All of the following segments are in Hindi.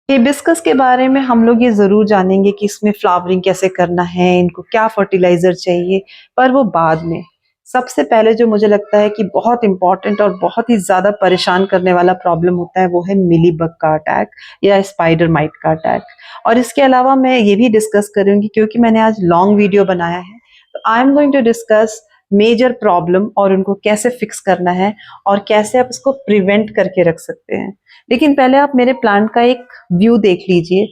हिबिस्कस के बारे में हम लोग ये ज़रूर जानेंगे कि इसमें फ्लावरिंग कैसे करना है, इनको क्या फर्टिलाइज़र चाहिए, पर वो बाद में। सबसे पहले जो मुझे लगता है कि बहुत इम्पोर्टेंट और बहुत ही ज़्यादा परेशान करने वाला प्रॉब्लम होता है, वो है मिलीबग का अटैक या स्पाइडर माइट का अटैक। और इसके अलावा मैं ये भी डिस्कस करूँगी, क्योंकि मैंने आज लॉन्ग वीडियो बनाया है, तो I am going to discuss major problem और उनको कैसे फिक्स करना है और कैसे आप उसको प्रिवेंट करके रख सकते हैं। लेकिन पहले आप मेरे प्लांट का एक व्यू देख लीजिए।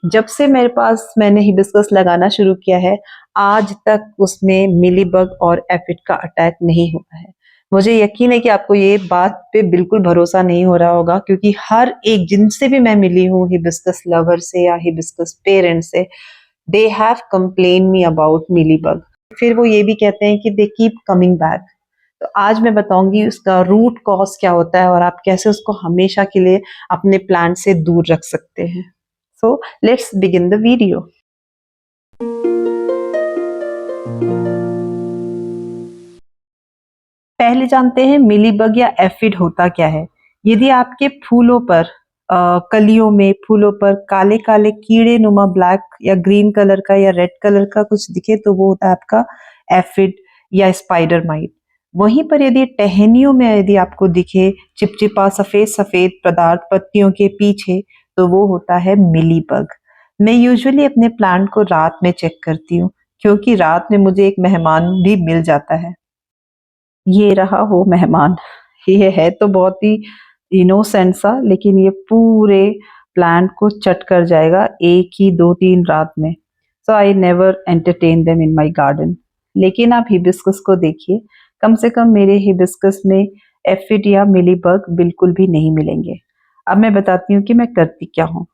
जब से मेरे पास मैंने हिबिस्कस लगाना शुरू किया है, आज तक उसमें मिलीबग और एफिड का अटैक नहीं हुआ है। मुझे यकीन है कि आपको ये बात पे बिल्कुल भरोसा नहीं हो रहा होगा, क्योंकि हर एक जिनसे भी मैं मिली हूँ हिबिस्कस लवर से या हिबिस्कस पेरेंट्स से, they have complain me about mealybug. फिर वो ये भी कहते हैं कि दे कीप कमिंग बैक। तो आज मैं बताऊंगी उसका रूट कॉज क्या होता है और आप कैसे उसको हमेशा के लिए अपने प्लांट से दूर रख सकते हैं। So let's begin the video. पहले जानते हैं मिलीबग या एफिड होता क्या है। यदि आपके फूलों पर कलियों में फूलों पर काले काले कीड़े नुमा ब्लैक या ग्रीन कलर का या रेड कलर का कुछ दिखे, तो वो होता है आपका एफिड या स्पाइडर माइट। वहीं पर यदि टहनियों में यदि आपको दिखे चिपचिपा सफेद सफेद पदार्थ पत्तियों के पीछे, तो वो होता है मिलीबग। मैं यूजुअली अपने प्लांट को रात में चेक करती हूँ, क्योंकि रात में मुझे एक मेहमान भी मिल जाता है। ये रहा वो मेहमान। ये है तो बहुत ही इनोसेंट सा, लेकिन ये पूरे प्लांट को चट कर जाएगा एक ही 2-3 रात में। So I never entertain them in my garden. लेकिन आप हिबिस्कस को देखिए, कम से कम मेरे हिबिस्कस में एफिड या मिलीबग बिल्कुल भी नहीं मिलेंगे। अब मैं बताती हूँ कि मैं करती क्या हूँ।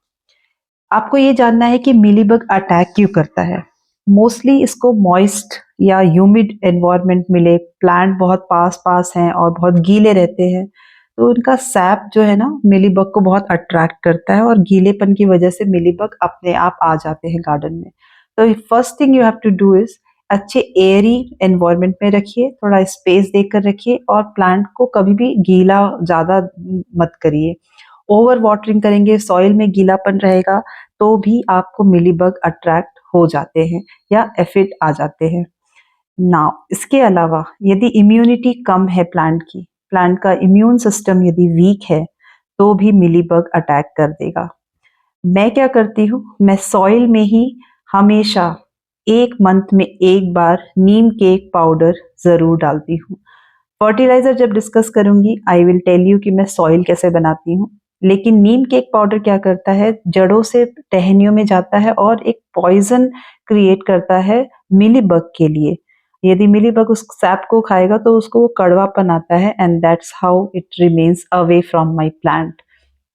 आपको ये जानना है कि मिलीबग अटैक क्यों करता है। मोस्टली इसको मॉइस्ट या ह्यूमिड एनवायरनमेंट मिले, प्लांट बहुत पास पास हैं और बहुत गीले रहते हैं, तो उनका सैप जो है ना मिलीबग को बहुत अट्रैक्ट करता है और गीलेपन की वजह से मिलीबग अपने आप आ जाते हैं गार्डन में। तो first thing you have to do is अच्छे एयरी एनवायरनमेंट में रखिए, थोड़ा स्पेस देकर रखिए और प्लांट को कभी भी गीला ज़्यादा मत करिए। ओवर वाटरिंग करेंगे, सॉइल में गीलापन रहेगा, तो भी आपको मिलीबग अट्रैक्ट हो जाते हैं या एफिड आ जाते हैं। नाउ इसके अलावा यदि इम्यूनिटी कम है प्लांट की, प्लांट का इम्यून सिस्टम यदि वीक है, तो भी मिलीबग अटैक कर देगा। मैं क्या करती हूँ, मैं सॉइल में ही हमेशा 1 मंथ में एक बार नीम केक पाउडर जरूर डालती हूँ। फर्टिलाइजर जब डिस्कस करूंगी आई विल टेल यू कि मैं सॉइल कैसे बनाती हूँ। लेकिन नीम केक पाउडर क्या करता है, जड़ों से टहनियों में जाता है और एक पॉइजन क्रिएट करता है मिलीबग के लिए। यदि मिलीबग उस सैप को खाएगा तो उसको वो कड़वापन आता है, and that's how it remains away from my plant.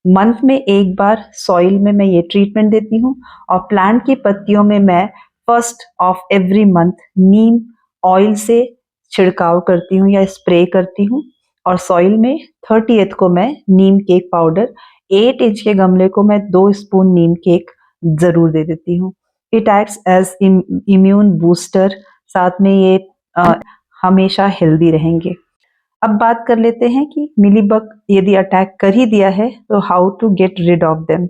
Month में एक बार सॉइल में मैं ये ट्रीटमेंट देती हूँ और प्लांट की पत्तियों में मैं first of every month Neem oil से छिड़काव करती हूँ या स्प्रे करती हूँ। और सॉइल में 30th को मैं नीम केक पाउडर 8 इंच के गमले को मैं 2 स्पून नीम केक जरूर दे देती हूँ। It acts as immune booster. साथ में ये अ, हमेशा हेल्दी रहेंगे। अब बात कर लेते हैं कि मिलीबग यदि अटैक कर ही दिया है तो how to get rid of them.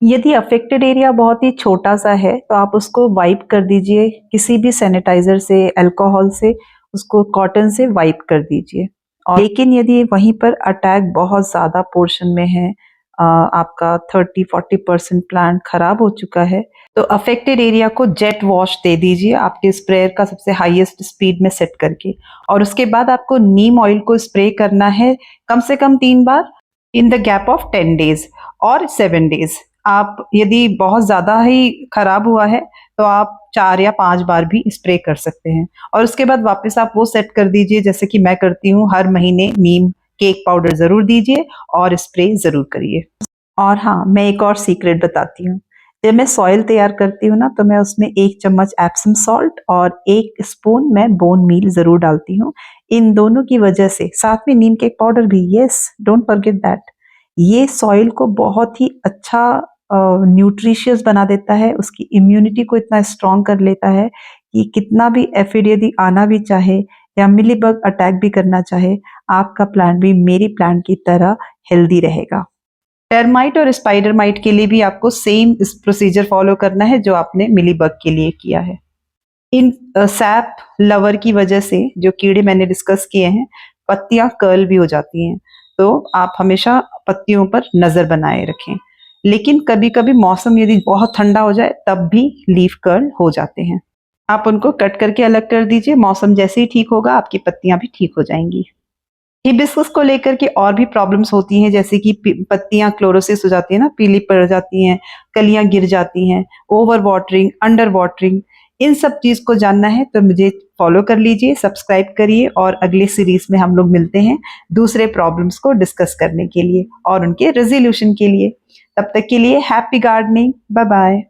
यदि अफेक्टेड एरिया बहुत ही छोटा सा है तो आप उसको वाइप कर दीजिए किसी भी सैनिटाइजर से, अल्कोहल से, उसको कॉटन से वाइप कर दीजिए। और लेकिन यदि वहीं पर अटैक बहुत ज़्यादा पोर्शन में है, आपका 30-40% प्लांट खराब हो चुका है, तो अफेक्टेड एरिया को जेट वॉश दे दीजिए आपके स्प्रेयर का सबसे हाईएस्ट स्पीड में सेट करके। और उसके बाद आपको नीम ऑयल को स्प्रे करना है कम से कम 3 बार in the gap of 10 days और 7 डेज। आप यदि बहुत ज़्यादा ही खराब हुआ है तो आप 4 या 5 बार भी स्प्रे कर सकते हैं। और उसके बाद वापस आप वो सेट कर दीजिए जैसे कि मैं करती हूँ, हर महीने नीम केक पाउडर ज़रूर दीजिए और स्प्रे ज़रूर करिए। और हाँ, मैं एक और सीक्रेट बताती हूँ। जब मैं सॉइल तैयार करती हूँ ना, तो मैं उसमें 1 चम्मच एप्सम सॉल्ट और 1 स्पून मैं बोन मील ज़रूर डालती हूँ। इन दोनों की वजह से, साथ में नीम केक पाउडर भी, यस डोंट फॉरगेट दैट, ये सॉइल को बहुत ही अच्छा न्यूट्रिशियस बना देता है, उसकी इम्यूनिटी को इतना स्ट्रॉन्ग कर लेता है कि कितना भी एफिड यदि आना भी चाहे या मिलीबग अटैक भी करना चाहे, आपका प्लांट भी मेरी प्लांट की तरह हेल्दी रहेगा। टर्माइट और स्पाइडर माइट के लिए भी आपको सेम इस प्रोसीजर फॉलो करना है जो आपने मिलीबग के लिए किया है। इन सैप लवर की वजह से जो कीड़े मैंने डिस्कस किए हैं, पत्तियां कर्ल भी हो जाती हैं, तो आप हमेशा पत्तियों पर नजर बनाए रखें। लेकिन कभी कभी मौसम यदि बहुत ठंडा हो जाए तब भी लीफ कर्ल हो जाते हैं। आप उनको कट करके अलग कर दीजिए, मौसम जैसे ही ठीक होगा आपकी पत्तियां भी ठीक हो जाएंगी। हिबिस्कस को लेकर के और भी प्रॉब्लम्स होती हैं, जैसे कि पत्तियां क्लोरोसिस हो जाती है ना, पीली पड़ जाती हैं, कलियां गिर जाती हैं, ओवर वाटरिंग, अंडर वाटरिंग। इन सब चीज को जानना है तो मुझे फॉलो कर लीजिए, सब्सक्राइब करिए और अगले सीरीज में हम लोग मिलते हैं दूसरे प्रॉब्लम्स को डिस्कस करने के लिए और उनके रेजोल्यूशन के लिए। तब तक के लिए हैप्पी गार्डनिंग, बाय बाय।